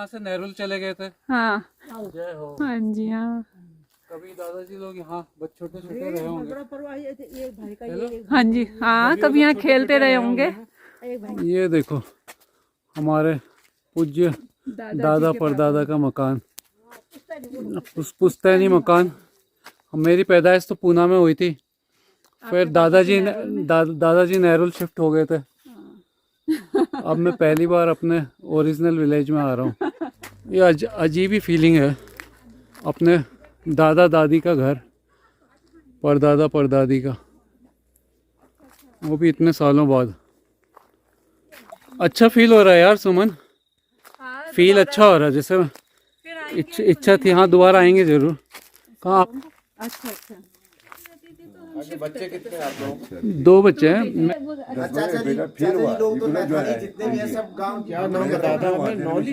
यहाँ से नेरुल चले गए थे। हाँ जय हो। हाँ जी हाँ कभी दादाजी लोग यहाँ छोटे छोटे रहे होंगे। हाँ जी हाँ, कभी यहाँ खेलते रहे होंगे। ये देखो हमारे पूज्य दादा परदादा का मकान, पुश्तैनी मकान। मेरी पैदाइश तो पूना में हुई थी, फिर दादाजी नेरुल शिफ्ट हो गए थे। अब मैं पहली बार अपने ओरिजिनल विलेज में आ रहा हूँ। ये अजीब ही फीलिंग है, अपने दादा दादी का घर, परदादा परदादी का, वो भी इतने सालों बाद। अच्छा फील हो रहा है यार सुमन, फील अच्छा हो रहा है, जैसे इच्छा थी। हाँ दोबारा आएंगे जरूर। कहाँ आप? अच्छा अच्छा। बच्चे कितने आप लोग? 2 बच्चे हैं। क्या नाम बताया था आपने? नौली?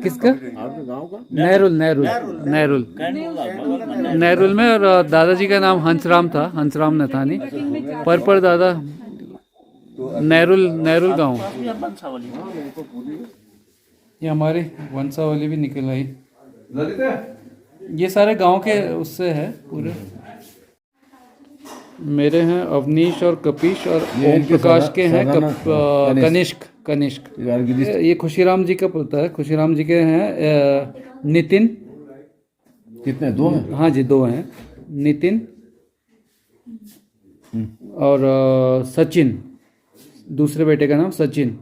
किसका? आपके गांव का? नेरुल में। और दादाजी का नाम हंसराम था, हंसराम नथानी। पर दादा नेरुल गांव। ये हमारी वंशावली भी निकल आई। ये सारे गांव के उससे है पूरे। मेरे हैं अवनीश और कपीश, और ओम प्रकाश के हैं कनिष्क। ये खुशीराम जी का पुत्र है। खुशीराम जी के हैं नितिन। कितने? 2 हैं? हाँ जी 2 हैं, नितिन और सचिन। दूसरे बेटे का नाम सचिन।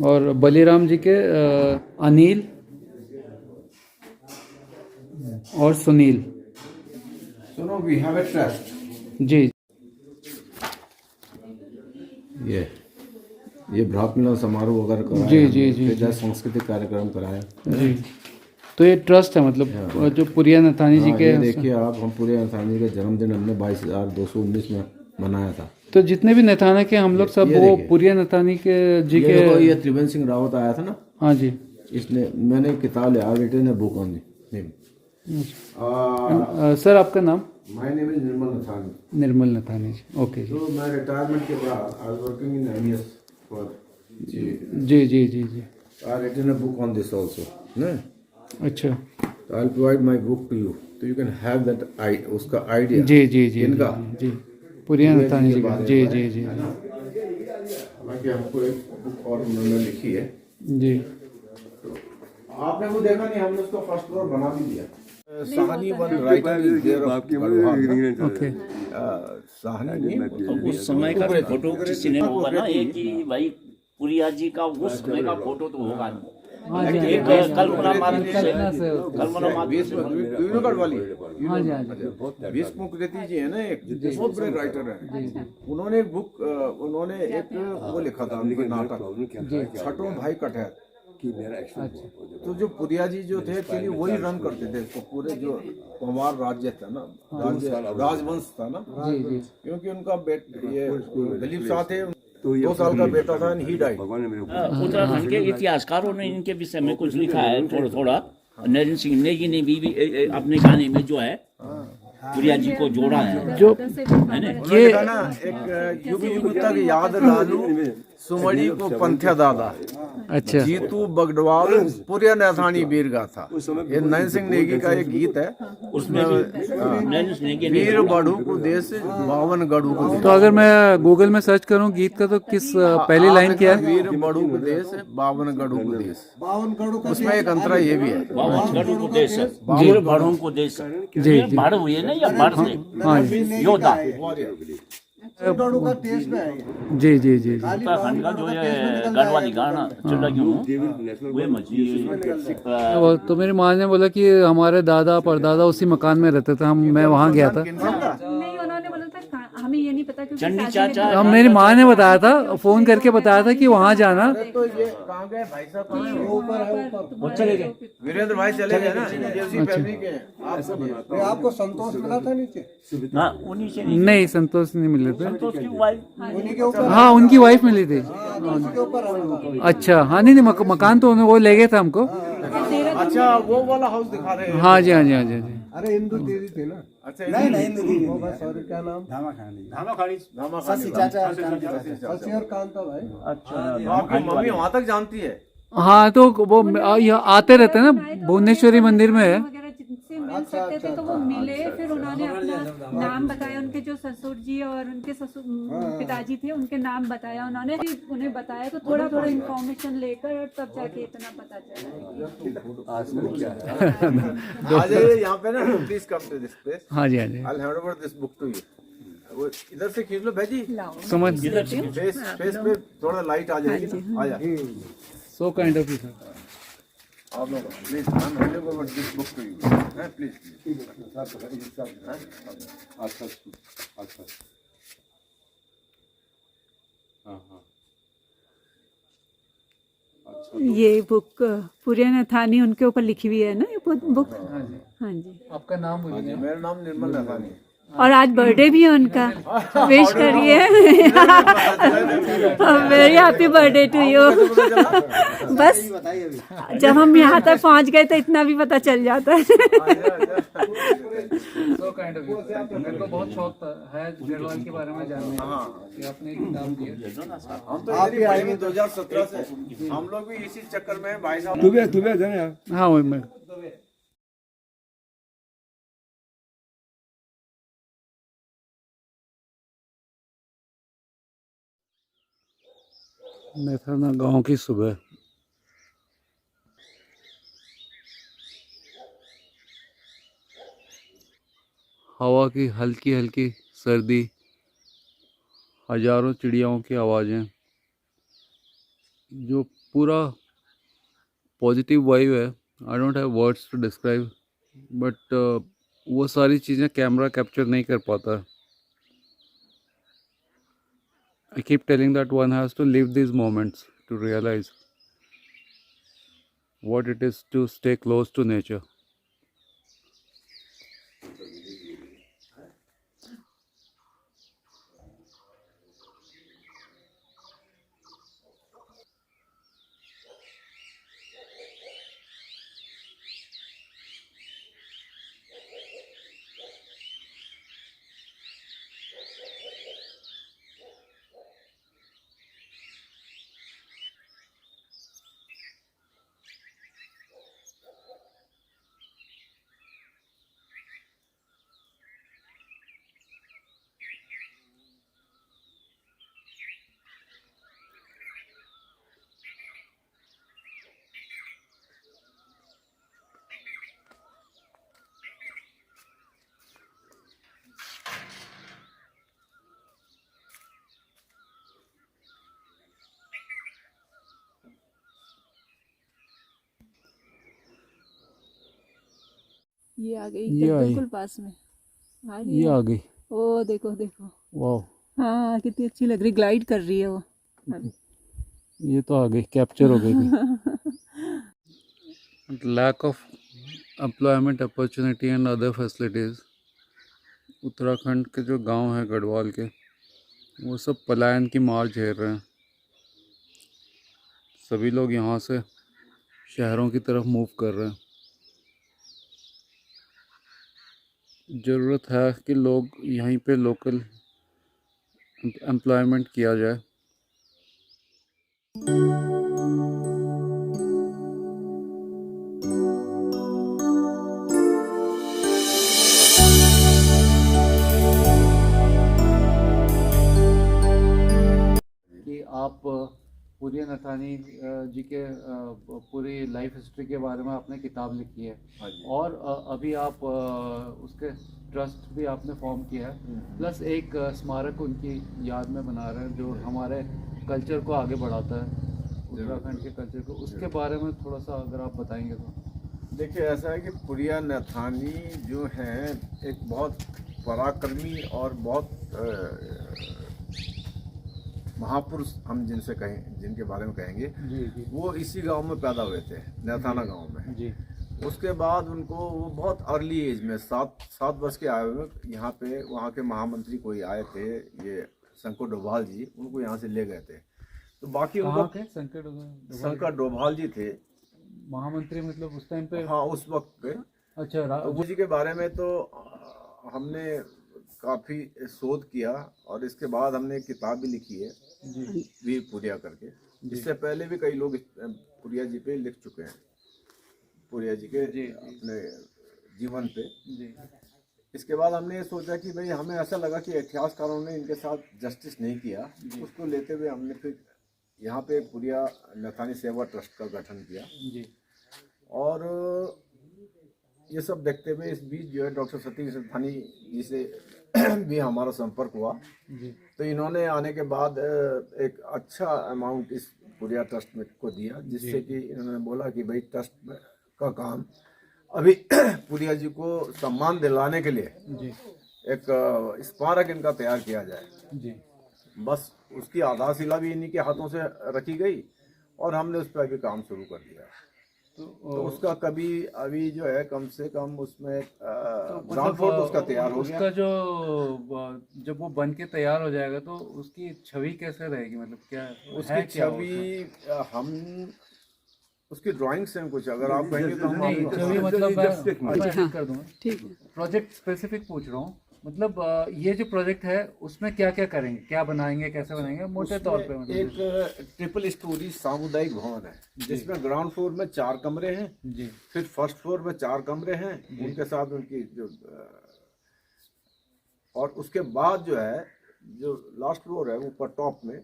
और बलीराम जी के अनिल और सुनील। सुनो, वी हैव ए ट्रस्ट। जी। ये भ्रात मिलन समारोह वगैरह कराया। जी। सांस्कृतिक कार्यक्रम कराया जी। तो ये ट्रस्ट है, मतलब जो पुरिया नथानी जी के। ये देखिए आप, हम पुरिया नथानी का जन्मदिन हमने 22,219 में मनाया था। तो जितने भी नथाना के हम लोग सब वो पुरिया नथानी के जी के। ये त्रिवेंद्र सिंह रावत आया था ना। हाँ जी। इसने, मैंने एक किताब लिया, written a book on name. Sir आपका नाम? My name is Nirmal Nathani ji. Okay जी। तो मैं रिटायरमेंट के बाद I was working in MES for जी। I written a book on this also ना। अच्छा। तो I will provide my book to you, तो यू कैन हैव दैट उसका आइडिया। जी इनका जी पुरिया नथानी जी। जी। हालांकि हमको एक बुक और उन्होंने लिखी है जी। तो आपने वो देखा नहीं, हमने उसको फर्स्ट फ्लोर बना भी दिया। Sahni one writer is there of okay. Sahni उस समय का फोटो किसी ने वो बना है कि भाई पुरिया जी का उस समय का फोटो तो होगा नहीं। कल्पना वाली विष्णुकृति जी है ना, एक बहुत बड़े राइटर है। उन्होंने एक बुक, उन्होंने एक वो लिखा था नाटक, छठों भाई कटहर। तो जो पुरिया जी जो थे एक्चुअली वही रन करते थे तो पूरे जो पंवार राज्य था ना, राजवंश था ना, क्योंकि उनका ये दिलीप शाह थे, 2 साल का बेटा था, ही डाइड। उत्तराखंड के इतिहासकारों ने इनके विषय में कुछ लिखा है थोड़ा। नरेंद्र सिंह नेगी ने भी अपने गाने में जो है पुरिया जी को जोड़ा है। जो है ना, ये ना एक युग युग तक याद लालू सुमड़ी को पंथ्या दादा। अच्छा। जीतू बगडवाल पुरिया नथानी वीर गाथा। ये नैन सिंह नेगी का एक गीत है, उसमें वीर बड़ू को देश 52 गढ़ू को देश। तो अगर मैं गूगल में सर्च करूं गीत का तो किस पहली लाइन क्या है? वीर बड़ू को देश 52 गढ़ू को देश। उसमें एक अंतरा ये भी है, 52 गढ़ों को देश, वीर बड़ों को देश। जी। बाढ़ हुई है ना, या बाढ़ से योद्धा। जी। उत्तराखंड का जो ये गढ़वाली गाना चल रहा वो मछली। तो मेरी माँ ने बोला कि हमारे दादा परदादा उसी मकान में रहते थे। मैं वहाँ गया था। नहीं, उन्होंने बोला था हमें ये नहीं पता क्योंकि चंडी चाचा। मेरी माँ ने बताया था, फोन करके बताया था कि वहाँ जाना। तो ये कहाँ गए भाई साहब? वो चले गए, वीरेंद्र भाई चले गए ना, उसी फैमिली के हैं। आपको संतोष मिला था नीचे? हाँ उन्हीं से नहीं, संतोष नहीं मिले थे। संतोष की वाइफ। हाँ उनकी वाइफ मिली थी। अच्छा। हाँ नहीं मकान तो वो ले गए थे हमको। अच्छा, वो वाला हाउस दिखा रहे हैं? हाँ जी। अरे हिंदू तेरी थे ना। अच्छा, नहीं हिंदू सॉरी, क्या नाम? शशि और कांता भाई। अच्छा, आपकी मम्मी वहाँ तक जानती है? हाँ तो वो यहाँ आते रहते हैं ना, भुवनेश्वरी मंदिर में है। वगैरह जिनसे मिल सकते थे तो वो मिले, फिर उन्होंने अपना नाम बताया, उनके जो ससुर जी और उनके ससुर पिताजी थे उनके नाम बताया उन्होंने, फिर उन्हें बताया तो थोड़ा थोड़ा इन्फॉर्मेशन लेकर तब जाके इतना पता चला। आ जाइए यहाँ पे ना, please come to this place. हाँ जी हाँ जी, I'll hand over this book to you. वो इधर से खींच लो भाजी, समझ। फेस पे थोड़ा लाइट आ जाएगी ना, आ जा। So kind of you sir. आप लोग please, I'm handing over this book to you. Please ये बुक पुरिया नथानी उनके ऊपर लिखी हुई है ना ये बुक। हाँ जी। आपका नाम बोलिए। मेरा नाम निर्मल नथानी है। और आज बर्थडे भी है उनका, विश करिए। Very happy birthday to you. बस जब हम यहाँ तक पहुँच गए तो इतना भी पता चल जाता है। So kind of you. मेरे को बहुत शौक है गढ़वाल के बारे में जानने का, कि आपने एक किताब दी है। हम तो इधर ही पढ़ेंगे 2017 से, हम लोग भी इसी चक्कर में हैं भाई साहब। हाँ वही मैं। नेथाना गांव की सुबह। हवा की हल्की हल्की सर्दी, हजारों चिड़ियाओं की आवाज़ें, जो पूरा पॉजिटिव वाइब है। I don't have words to describe, but वो सारी चीज़ें कैमरा कैप्चर नहीं कर पाता। I keep telling that one has to live these moments to realize what it is to stay close to nature. ये आ गई ये आई। बिल्कुल पास में आ रही ये है। आ गई। ओ देखो देखो, वाह, हाँ कितनी अच्छी लग रही, ग्लाइड कर रही है वो। ये तो आ गई, कैप्चर हो गई। Lack of employment opportunity and other facilities. Uttarakhand के जो गांव हैं गढ़वाल के, वो सब पलायन की मार झेल रहे हैं। सभी लोग यहाँ से शहरों की तरफ मूव कर रहे हैं। ज़रूरत है कि लोग यहीं पे लोकल एम्प्लॉयमेंट किया जाए। कि आप पुरिया नथानी जी के पूरी लाइफ हिस्ट्री के बारे में आपने किताब लिखी है, और अभी आप उसके ट्रस्ट भी आपने फॉर्म किया है, प्लस एक स्मारक उनकी याद में बना रहे हैं, जो हमारे कल्चर को आगे बढ़ाता है, उत्तराखंड के कल्चर को। उसके बारे में थोड़ा सा अगर आप बताएंगे तो। देखिए, ऐसा है कि पुरिया नथानी जो हैं एक बहुत पराक्रमी और बहुत महापुरुष हम जिनसे कहें, जिनके बारे में कहेंगे, जी वो इसी गांव में पैदा हुए थे, नथाना गांव में। जी। उसके बाद उनको वो बहुत अर्ली एज में 7 वर्ष के आए हुए यहाँ पे, वहाँ के महामंत्री कोई आए थे, ये शंकर डोभाल जी, उनको यहाँ से ले गए थे। तो बाकी उनका शंकर डोभाल जी थे महामंत्री, मतलब उस टाइम पे। हाँ, उस वक्त पे। अच्छा, तो जी के बारे में तो हमने काफ़ी शोध किया, और इसके बाद हमने एक किताब भी लिखी है वीर पुरिया करके। इससे पहले भी कई लोग पुरिया जी पे लिख चुके हैं, पुरिया जी के अपने जीवन पे। इसके बाद हमने ये सोचा कि भाई हमें ऐसा लगा कि इतिहासकारों ने इनके साथ जस्टिस नहीं किया, उसको लेते हुए हमने फिर यहाँ पे पुरिया नथानी सेवा ट्रस्ट का गठन किया। और ये सब देखते हुए इस बीच जो है डॉक्टर सतीश नथानी जी से भी हमारा संपर्क हुआ। तो इन्होंने आने के बाद एक अच्छा अमाउंट इस पुरिया ट्रस्ट में को दिया, जिससे कि इन्होंने बोला कि भाई ट्रस्ट का काम अभी पुरिया जी को सम्मान दिलाने के लिए एक स्मारक इनका तैयार किया जाए। बस उसकी आधारशिला भी इन्हीं के हाथों से रखी गई और हमने उस पर भी काम शुरू कर दिया। तो उसका कभी अभी जो है कम से कम उसमें ग्राउंड फ्लोर उसका तैयार हो गया। उसका जो जब वो बन के तैयार हो जाएगा तो उसकी छवि कैसे रहेगी, मतलब क्या उसकी छवि हम उसकी ड्राइंग्स हैं कुछ, अगर आप कहेंगे तो हम छवि मतलब मैं कर दूंगा। ठीक है, प्रोजेक्ट स्पेसिफिक पूछ रहा हूँ, मतलब ये जो प्रोजेक्ट है उसमें क्या क्या करेंगे, क्या बनाएंगे, कैसे बनाएंगे मोटे तौर पे? मतलब एक ट्रिपल स्टोरी सामुदायिक भवन है, जिसमें ग्राउंड फ्लोर में 4 कमरे हैं जी, फिर फर्स्ट फ्लोर में 4 कमरे हैं उनके साथ उनकी जो, और उसके बाद जो है जो लास्ट फ्लोर है ऊपर टॉप में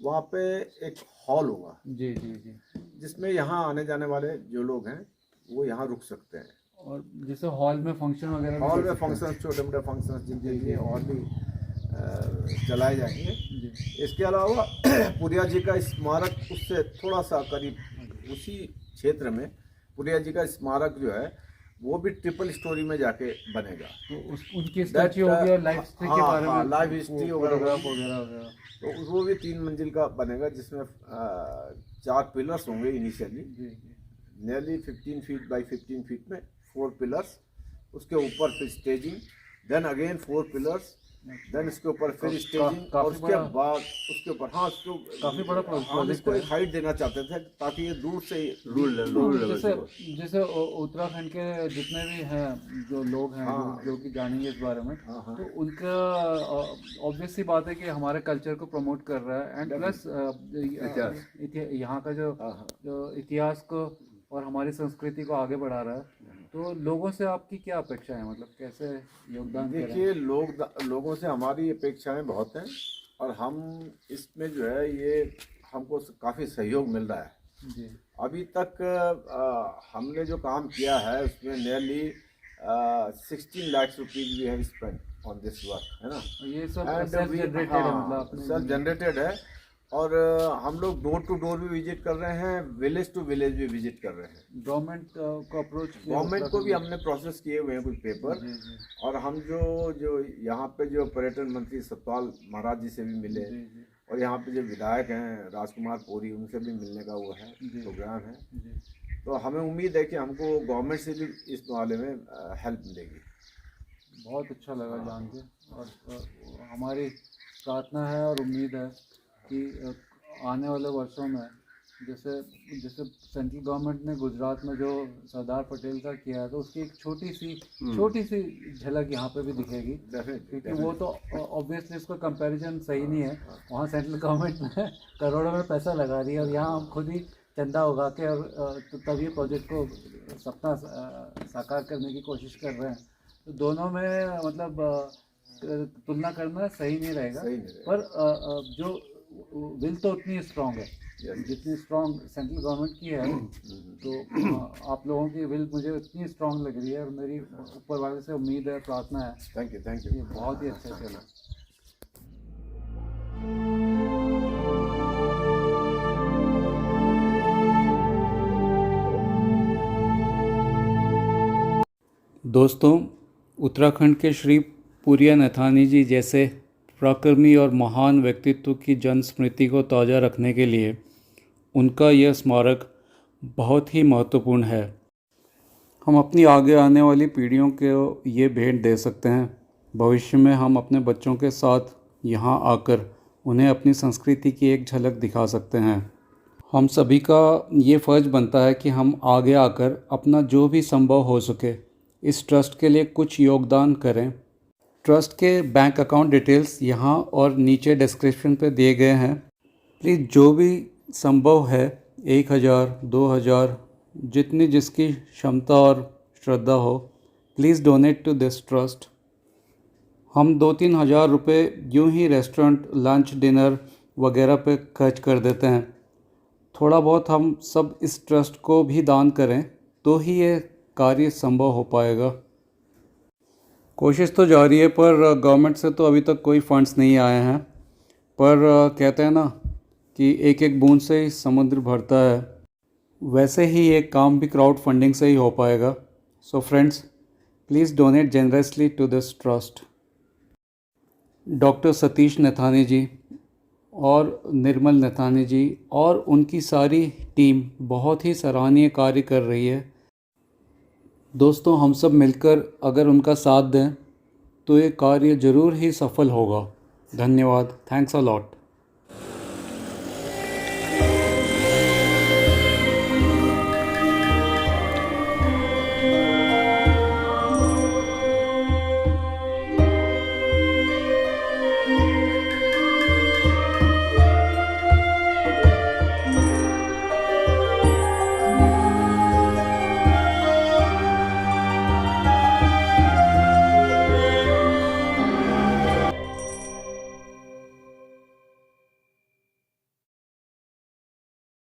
वहाँ पे एक हॉल होगा जी जी जी, जिसमें यहाँ आने जाने वाले जो लोग हैं वो यहाँ रुक सकते हैं। और जैसे हॉल में फंक्शन वगैरह, हॉल में फंक्शन, छोटे मोटे फंक्शन जिनके लिए और भी चलाए जाएंगे। इसके अलावा पुरिया जी का स्मारक उससे थोड़ा सा करीब उसी क्षेत्र में पुरिया जी का स्मारक जो है वो भी ट्रिपल स्टोरी में जाके बनेगा। तो उनकी स्टैच्यू हो गया, लाइफ हिस्ट्री के बारे में, लाइफ हिस्ट्री वगैरह वगैरह, तो वो भी 3 मंजिल का बनेगा, जिसमें 4 पिलर्स होंगे initially, nearly 15 feet by 15 feet में 4 पिलर्स, उसके ऊपर फिर staging, then again 4 pillars, then इसके ऊपर फिर स्टेजिंग, और उसके बाद उसके ऊपर उसको काफी बड़ा प्रोजेक्ट को एक हाइट देना चाहते थे ताकि ये दूर से जैसे उत्तराखंड के जितने भी हैं जो लोग हैं जो कि जानेंगे इस बारे में, तो उनका ऑब्वियस सी बात है कि हमारे कल्चर को प्रमोट कर रहा है, एंड प्लस यहाँ का जो इतिहास को और हमारी संस्कृति को आगे बढ़ा रहा है। तो लोगों से आपकी क्या अपेक्षा है, मतलब कैसे योगदान? देखिए, लोगों से हमारी अपेक्षाएं बहुत हैं और हम इसमें जो है ये हमको काफ़ी सहयोग मिल रहा है जी। अभी तक हमने जो काम किया है उसमें nearly 16 lakh rupees we have spent on this work, है ना। ये सब सेल्फ जनरेटेड है, मतलब सेल्फ जनरेटेड है। और हम लोग डोर टू डोर भी विजिट कर रहे हैं, विलेज टू विलेज भी विजिट कर रहे हैं। गवर्नमेंट को अप्रोच, गवर्नमेंट को भी हमने प्रोसेस किए हुए हैं कुछ पेपर, और हम जो यहाँ पे जो पर्यटन मंत्री सतपाल महाराज जी से भी मिले, और यहाँ पे जो विधायक हैं राजकुमार पोरी, उनसे भी मिलने का वो है प्रोग्राम है। तो हमें उम्मीद है कि हमको गवर्नमेंट से भी इस मामले में हेल्प मिलेगी। बहुत अच्छा लगा जान के, और हमारी प्रार्थना है और उम्मीद है कि आने वाले वर्षों में जैसे सेंट्रल गवर्नमेंट ने गुजरात में जो सरदार पटेल का किया है, तो उसकी एक छोटी सी झलक यहाँ पे भी दिखेगी, क्योंकि वो तो ऑब्वियसली इसका कंपैरिजन सही नहीं है। वहाँ सेंट्रल गवर्नमेंट ने करोड़ों में पैसा लगा रही है और यहाँ हम खुद ही चंदा उगा के और तब ये प्रोजेक्ट को सपना साकार करने की कोशिश कर रहे हैं। तो दोनों में मतलब तुलना करना सही नहीं रहेगा, पर जो विल तो उतनी स्ट्रांग है जितनी स्ट्रांग सेंट्रल गवर्नमेंट की है। तो आप लोगों की विल मुझे उतनी स्ट्रांग लग रही है, और मेरी ऊपर वाले से उम्मीद है, प्रार्थना है। थैंक यू ये बहुत ही अच्छा चला। दोस्तों, उत्तराखंड के श्री पुरिया नथानी जी जैसे पराक्रमी और महान व्यक्तित्व की जन स्मृति को ताज़ा रखने के लिए उनका यह स्मारक बहुत ही महत्वपूर्ण है। हम अपनी आगे आने वाली पीढ़ियों को ये भेंट दे सकते हैं। भविष्य में हम अपने बच्चों के साथ यहाँ आकर उन्हें अपनी संस्कृति की एक झलक दिखा सकते हैं। हम सभी का ये फ़र्ज़ बनता है कि हम आगे आकर अपना जो भी संभव हो सके इस ट्रस्ट के लिए कुछ योगदान करें। ट्रस्ट के बैंक अकाउंट डिटेल्स यहाँ और नीचे डिस्क्रिप्शन पे दिए गए हैं। प्लीज़ जो भी संभव है 1,000, 2,000, जितनी जिसकी क्षमता और श्रद्धा हो, please donate to this trust. हम 2-3 हज़ार रुपये यूं ही रेस्टोरेंट, लंच, डिनर वगैरह पे खर्च कर देते हैं। थोड़ा बहुत हम सब इस ट्रस्ट को भी दान करें तो ही ये कार्य संभव हो पाएगा। कोशिश तो जारी है, पर गवर्नमेंट से तो अभी तक कोई फंड्स नहीं आए हैं। पर कहते हैं ना कि एक एक बूंद से ही समुद्र भरता है, वैसे ही ये काम भी क्राउड फंडिंग से ही हो पाएगा। So friends, please donate generously to this trust. Doctor Satish Nathani ji और निर्मल नथानी जी और उनकी सारी टीम बहुत ही सराहनीय कार्य कर रही है। दोस्तों, हम सब मिलकर अगर उनका साथ दें तो ये कार्य ज़रूर ही सफल होगा। धन्यवाद। Thanks a lot.